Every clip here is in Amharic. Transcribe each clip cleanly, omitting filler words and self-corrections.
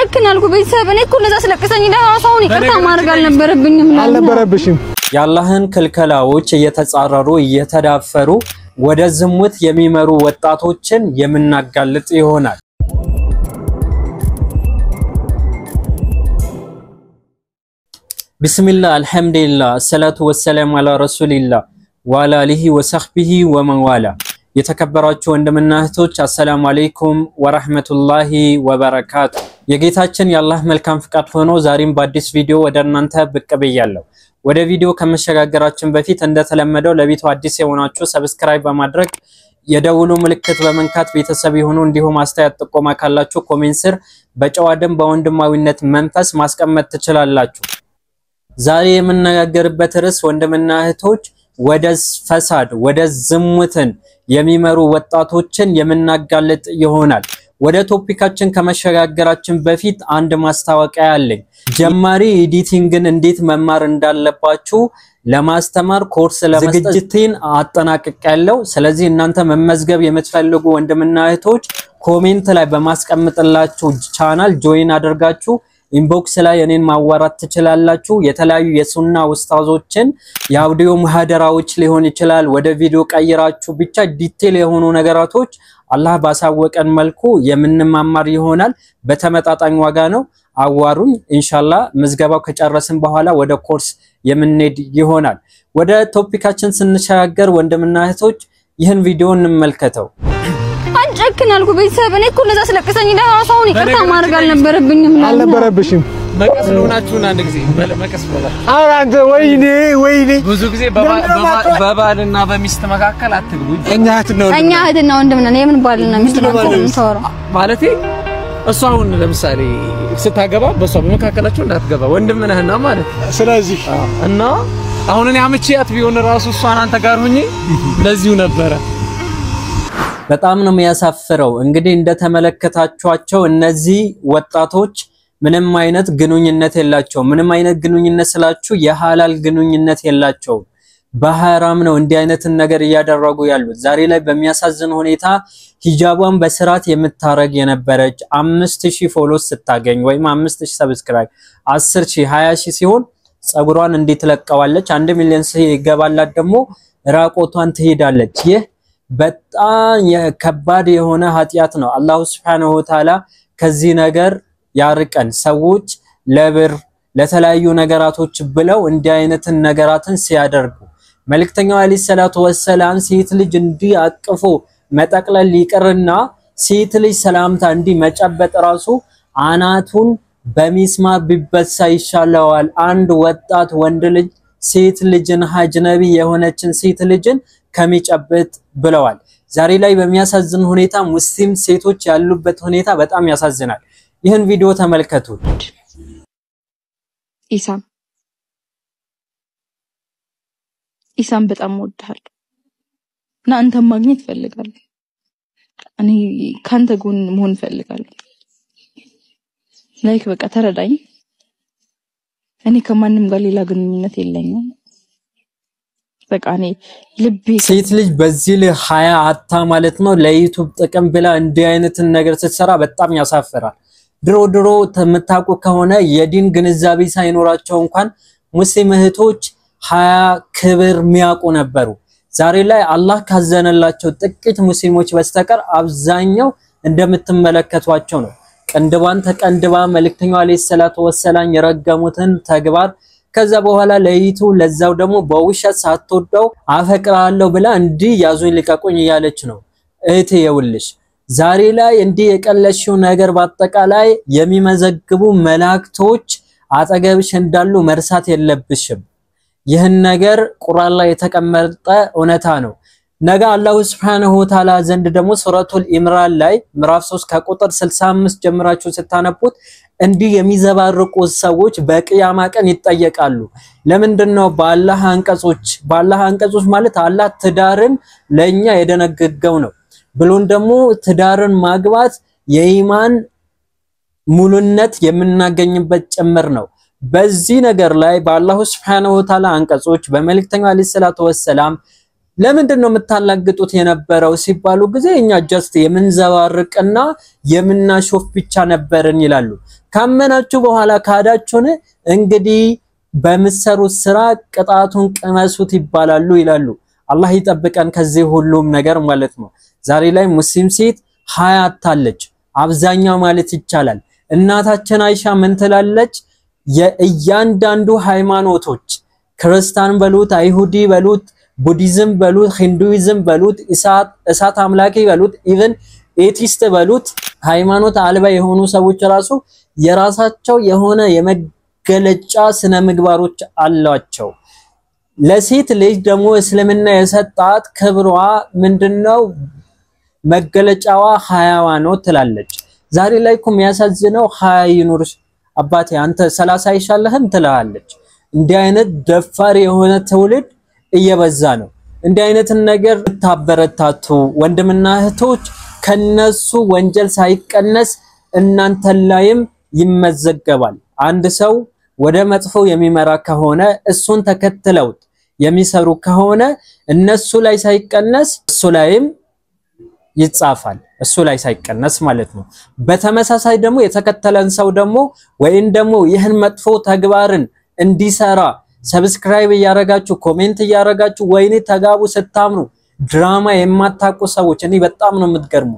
ጨክናልኩ ቤተሰብ እኔ እኮ ለዛ ስለቀሰኝ ዳራሳውን ይቅርታ ማድረግ አልነበረብሽም ያላህን ክልከላዎች እየተጻረሩ እየተዳፈሩ ወደ ዝሙት የሚመሩ ወጣቶችን የምናጋልጥ ይሆናል ቢስሚላህ አልহামዱሊላህ ሰላቱ ወሰላሙ አላ ረሱሊላህ ወአላ አሊሂ ወሰህቢሂ ወመንዋላ የተከበራችሁ ወንድምና እህቶች አሰላሙ አለይኩም ወራህመቱላሂ ወበረካቱ የጌታችን ያላህ መልካም ፍቃድ ሆኖ ዛሬም በአዲስ ቪዲዮ ወደ እናንተ ብቅ ብያለሁ ወደ ቪዲዮ ከመሸጋገራችን በፊት እንደተለመደው ለቤቱ አዲስ የሆናችሁ ሰብስክራይብ በማድረግ የደውሉ ምልክት በመንካት ቤተሰብ ይሁኑ እንዲሁም አስተያየት ጥቆማ ካላችሁ ኮሜንት ስር በጨዋ ደም በወንድማዊነት መንፈስ ማስቀመጥ ትችላላችሁ ዛሬ የምንነጋገርበት ርዕስ ወንድምና እህቶች ወደ ፈሳድ ወደ ዝሙትን የሚመሩ ወጣቶችን የምናጋልጥ ይሆናል ወደ ቶፒካችን ከመሸጋገራችን በፊት አንድ ማስታወቂያ አለኝ ጀማሪ ኤዲቲንግን እንዴት መማር እንዳለባችሁ ለማስተማር ኮርስ ለማዘጋጀትን አጠናቅቄያለሁ ስለዚህ እናንተ መመዝገብ የምትፈልጉ ወንድምና እህቶች ኮሜንት ላይ በማስቀመጥላችሁ ቻናል ጆይን አድርጋችሁ ኢንቦክስ ላይ እኔን ማዋራት ትችላላችሁ የተለያዩ የሱና ኡስታዞችን የአውዲዮ ሙሐደራዎች ሊሆን ይችላል ወደ ቪዲዮ ቀይራችሁ ብቻ ዲቴል የሆኑ ነገራቶች አላህ ባሳወቀን መልኩ የምንማማር ይሆናል በተመጣጣኝ ዋጋ ነው አዋሩኝ ኢንሻአላህ ምዝገባው ከጨረስን በኋላ ወደ ኮርስ የምንሄድ ይሆናል ወደ ቶፒካችን ስንሻገር ወንድምና እህቶች ይህን ቪዲዮ እንመልከተው ጨክናልኩ ቤተሰብ እኔ እኮ ለዛ ስለቀሰኝ ዳራሳውን ይቅርታ ማድረግ አልነበረብሽም መቀስ ሆናችሁና አንድ ጊዜ መቀስ በላ አንተ ወይኔ ብዙ ጊዜ በባልና በሚስት መካከል አትግቡ እኛ እህትና ወንድም ነን የምን ባልና ሚስት ነው ማለቴ እሷውን ለምሳሌ ስታገባ በሷ በመካከላችሁ እንዳትገባ ወንድም ነህና ማለት ስለዚህ እና አሁን እኔ አመቺያት ቢሆን ራሱ እሷን አንተ ጋር ሆኜ ለዚሁ ነበረ በጣም ነው የሚያሳፍረው እንግዲህ እንደተመለከታችኋቸው እነዚህ ወጣቶች ምንም አይነት ግንኙነት የላቸው ምንም አይነት ግንኙነት ስላችሁ የሐላል ግንኙነት የላቸው በሐራም ነው እንዲህ አይነት ነገር ያደረጉ ያሉት ዛሬ ላይ በሚያሳዝን ሁኔታ ሂጃቧን በስርዓት የምታረግ የነበረች 5000 ፎሎወርስ ስታገኝ ወይም 5000 ሰብስክራይብ 10000 20000 ሲሆን ጸጉሯን እንድትለቀዋለች 1 ሚሊዮን ሲገባላት ደግሞ ራቆቷን ትሄዳለች ይህ በጣም የከባድ የሆነ ኃጢያት ነው አላህ Subhanahu Wa Ta'ala ከዚህ ነገር ያርቀን ሰዎች ለብር ለተለያዩ ነገራቶች ብለው እንዲህ አይነት ነገራትን ሲያደርጉ መልእክተኛው አለይሂ ሰላቱ ወሰለም ሴት ልጅ እንዲህ አቅፎ መጠቅለል ይቀርና ሴት ልጅ ሰላምታ እንዲህ መጨበጥ ራሱ አናቱን በሚስማር ቢበሳ ይሻለዋል አንድ ወጣት ወንድ ልጅ ሴት ልጅን ሀጅነቢ የሆነችን ሴት ልጅን ከሚጨብጥ ብለዋል ዛሬ ላይ በሚያሳዝን ሁኔታ ሙስሊም ሴቶች ያሉበት ሁኔታ በጣም ያሳዝናል ይህን ቪዲዮ ተመልከቱ ኢሳም በጣም ወድሃለሁ እና አንተም ማግኘት ፈልጋለሁ እኔ ካንተ ጎን መሆን ፈልጋለሁ ላይክ በቃ ተረዳኝ እኔ ከማንንም ጋር ሌላ ግንኙነት የለኝም በቃ እኔ ልቤ ሴት ልጅ በዚህ ላይ 20 አታ ማለት ነው ለዩቲዩብ ጥቅም ብላ እንዲህ አይነት ነገር ስትሰራ በጣም ያሳፍራል ድሮ ተመታቁ ከሆነ የዲን ግንዛቤ ሳይኖራቸው እንኳን ሙስሊም እህቶች 20 ክብር ሚያቁ ነበሩ ዛሬ ላይ አላህ ካዘነላቸው ጥቂት ሙስሊሞች በስተቀር አብዛኛው እንደምትመለከቷቸው ነው ቀንድባን ተቀንድባ መልእክተኛው አለይሂ ሰላቱ ወሰላም የረገሙትን ተግባር ከዛ በኋላ ለይቱ ለዛው ደግሞ በውሸት ሳትወደው አፈቅራለሁ ብላ እንዲህ ያዙኝ ልቀቁኝ ያለች ነው እህቴ የውልሽ ዛሬ ላይ እንዲህ የቀለሽው ነገር በአጠቃላይ የሚመዘግቡ መላእክቶች አጠገብሽ እንዳሉ መርሳት የለብሽም ይህን ነገር ቁርአን ላይ የተቀመጠ እውነታ ነው ነገ አላህ Subhanahu Wa Ta'ala ዘንድ ደግሞ ሱረቱል ኢምራን ላይ ምዕራፍ 3 ከቁጥር 65 ጀምራችሁ ስታነቡት እንዲህ የሚዘባርቁ ሰዎች በቂያማ ቀን ይጠየቃሉ ለምንድነው በአላህ አንቀጾች ማለት አላህ ትዳርን ለኛ የደነገገው ነው ብሎን ደግሞ ትዳርን ማግባት የኢማን ሙሉነት የምናገኝበት ጭምር ነው በዚህ ነገር ላይ በአላህ Subhanahu Wa Ta'ala አንቀጾች በመልእክተኛው አለይሂ ሰላቱ ወሰለም ለምንድነው የምታላግጡት የነበረው ሲባሉ ጊዜ እኛ ጀስት የምንዘባርቅና የምናሾፍ ብቻ ነበርን ይላሉ። ካመናችሁ በኋላ ካዳችሁን እንግዲህ በመሰሩት ስራ ቅጣቱን ቅመሱት ይባላሉ ይላሉ። አላህ ይጠብቀን ከዚህ ሁሉም ነገር ማለት ነው። ዛሬ ላይ ሙስሊም ሴት ሀያታለች አብዛኛው ማለት ይቻላል። እናታችን አይሻ ምን ትላለች? የእያንዳንዱ ሃይማኖቶች ክርስቲያን በሉት አይሁዲ በሉት ቡዲዝም በሉት ሂንዱይዝም በሉት እሳት አምላኪ በሉት ኢቭን ኤቲስት በሉት ሃይማኖት አልባ የሆኑ ሰዎች ራሱ የራሳቸው የሆነ የመገለጫ ስነ ምግባሮች አላቸው። ለሴት ልጅ ደግሞ እስልምና የሰጣት ክብሯ ምንድነው? መገለጫዋ ሀያዋ ነው ትላለች። ዛሬ ላይ እኮ የሚያሳዝነው ሀያ ይኑርሽ አባቴ አንተ 30 አይሻለህም ትላለች። እንዲህ አይነት ደፋር የሆነ ትውልድ እየበዛ ነው። እንዲህ አይነትን ነገር ታበረታቱ ወንድምና እህቶች ከነሱ ወንጀል ሳይቀነስ እናንተ ላይም ይመዘገባል። አንድ ሰው ወደ መጥፎ የሚመራ ከሆነ እሱን ተከትለውት የሚሰሩ ከሆነ እነሱ ላይ ሳይቀነስ እሱ ላይም ይጻፋል። እሱ ላይ ሳይቀነስ ማለት ነው። በተመሳሳይ ደግሞ የተከተለን ሰው ደግሞ ወይን ደግሞ ይህን መጥፎ ተግባርን እንዲሰራ ሰብስክራይብ ያረጋችሁ ኮሜንት ያረጋችሁ ወይኔ ተጋቡ ስታምኑ ድራማ የማታቁ ሰዎች እኔ በጣም ነው የምትገርሙ።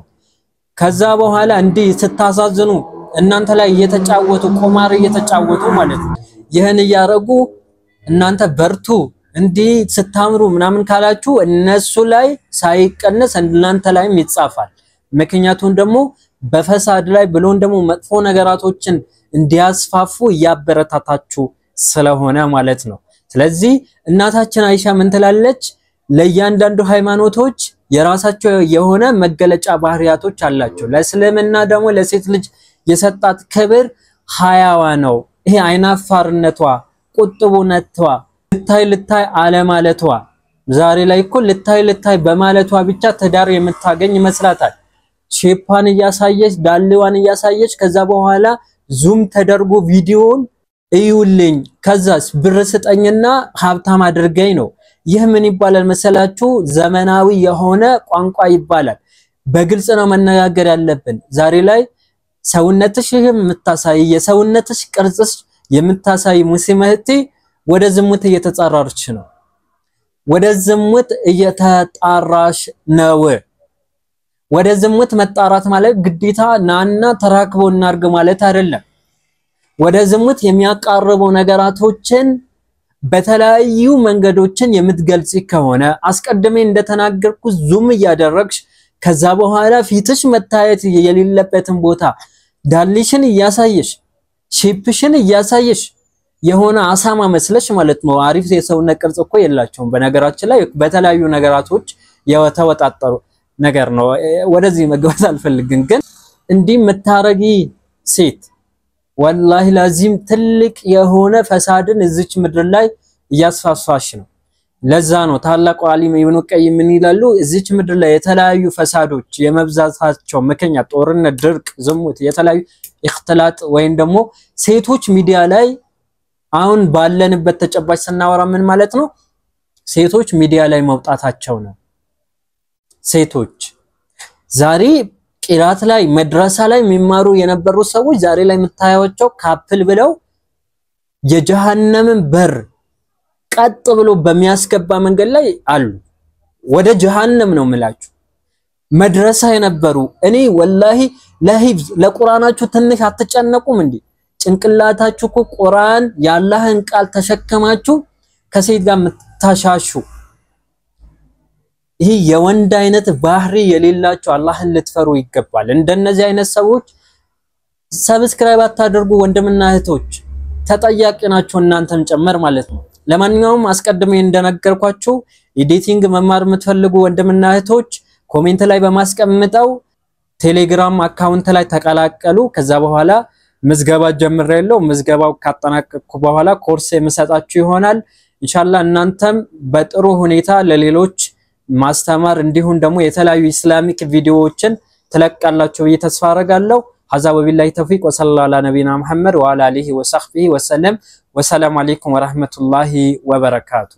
ከዛ በኋላ እንዲህ ስታሳዝኑ እናንተ ላይ እየተጫወቱ ቁማር እየተጫወቱ ማለት ነው። ይህን ያረጉ እናንተ በርቱ እንዲህ ስታምሩ ምናምን ካላችሁ እነሱ ላይ ሳይቀነስ እናንተ ላይም ይጻፋል። ምክንያቱም ደግሞ በፈሳድ ላይ ብሎን ደግሞ መጥፎ ነገራቶችን እንዲያስፋፉ ያበረታታችሁ ስለሆነ ማለት ነው። ስለዚህ እናታችን አይሻ ምን ትላለች? ለእያንዳንዱ ሃይማኖቶች የራሳቸው የሆነ መገለጫ ባህሪያቶች አላቸው። ለእስልምና ደግሞ ለሴት ልጅ የሰጣት ክብር ሀያዋ ነው። ይሄ አይናፋርነቷ ቁጥቡነቷ ልታይ አለማለቷ ዛሬ ላይ እኮ ልታይ በማለቷ ብቻ ትዳር የምታገኝ ይመስላታል። ሼፓን እያሳየች ዳሌዋን እያሳየች ከዛ በኋላ ዙም ተደርጎ ቪዲዮን እዩልኝ ከዛስ ብር ስጠኝና ሀብታም አድርገኝ ነው። ይህ ምን ይባላል መሰላችሁ? ዘመናዊ የሆነ ቋንቋ ይባላል። በግልጽ ነው መነጋገር ያለብን። ዛሬ ላይ ሰውነትሽ የምታሳይ የሰውነትሽ ቅርጽሽ የምታሳይ ሙስሊም እህቴ ወደ ዝሙት እየተጣራች ነው። ወደ ዝሙት እየተጣራሽ ነው። ወደ ዝሙት መጣራት ማለት ግዴታ ናና ተራክቦ እናርግ ማለት አይደለም። ወደ ዝሙት የሚያቃርቡ ነገራቶችን በተለያዩ መንገዶችን የምትገልጽ ከሆነ አስቀድሜ እንደተናገርኩ ዙም እያደረግሽ ከዛ በኋላ ፊትሽ መታየት የሌለበትን ቦታ ዳልሽን እያሳየሽ ሼፕሽን እያሳየሽ የሆነ አሳማ መስለሽ ማለት ነው። አሪፍ የሰውነት ቅርጽ እኮ የላቸውም በነገራችን ላይ በተለያዩ ነገራቶች የተወጣጠሩ ነገር ነው። ወደዚህ መግባት አልፈልግም። ግን እንዲህ መታረጊ ሴት ወላሂ ላዚም ትልቅ የሆነ ፈሳድን እዚች ምድር ላይ እያስፋፋሽ ነው። ለዛ ነው ታላቁ ዓሊም ኢብኑ ቀይም ምን ይላሉ? እዚች ምድር ላይ የተለያዩ ፈሳዶች የመብዛታቸው ምክንያት ጦርነት፣ ድርቅ፣ ዝሙት፣ የተለያዩ ኢኽትላጥ ወይም ደግሞ ሴቶች ሚዲያ ላይ አሁን ባለንበት ተጨባጭ ስናወራ ምን ማለት ነው? ሴቶች ሚዲያ ላይ መውጣታቸው ነው። ሴቶች ዛሬ ቂራት ላይ መድረሳ ላይ የሚማሩ የነበሩ ሰዎች ዛሬ ላይ የምታያቸው ካፕል ብለው የጀሃነምን በር ቀጥ ብሎ በሚያስገባ መንገድ ላይ አሉ። ወደ ጀሃነም ነው የምላችሁ። መድረሳ የነበሩ እኔ ወላሂ ለሂፍዝ ለቁርአናችሁ ትንሽ አትጨነቁም እንዴ? ጭንቅላታችሁ እኮ ቁርአን ያላህን ቃል ተሸከማችሁ ከሴት ጋር መታሻሹ ይሄ የወንድ አይነት ባህሪ የሌላችሁ አላህን ልትፈሩ ይገባል። እንደነዚህ አይነት ሰዎች ሰብስክራይብ አታደርጉ ወንድምና እህቶች ተጠያቂ ናቸው እናንተም ጨመር ማለት ነው። ለማንኛውም አስቀድሜ እንደነገርኳችሁ ኤዲቲንግ መማር የምትፈልጉ ወንድምና እህቶች ኮሜንት ላይ በማስቀምጠው ቴሌግራም አካውንት ላይ ተቀላቀሉ። ከዛ በኋላ ምዝገባ ጀምሬያለሁ። ምዝገባው ካጠናቀቅኩ በኋላ ኮርስ የምሰጣችሁ ይሆናል። ኢንሻአላህ እናንተም በጥሩ ሁኔታ ለሌሎች ማስተማር እንዲሁም ደግሞ የተለያዩ ኢስላሚክ ቪዲዮዎችን ተለቃላችሁ ተስፋ አደርጋለሁ። ሀዛ ወቢላሂ ተውፊቅ ወሰለላሁ ዐላ ነቢና መሐመድ ወዐላ አሊሂ ወሰህቢሂ ወሰለም። ወሰላሙ አለይኩም ወራህመቱላሂ ወበረካቱ።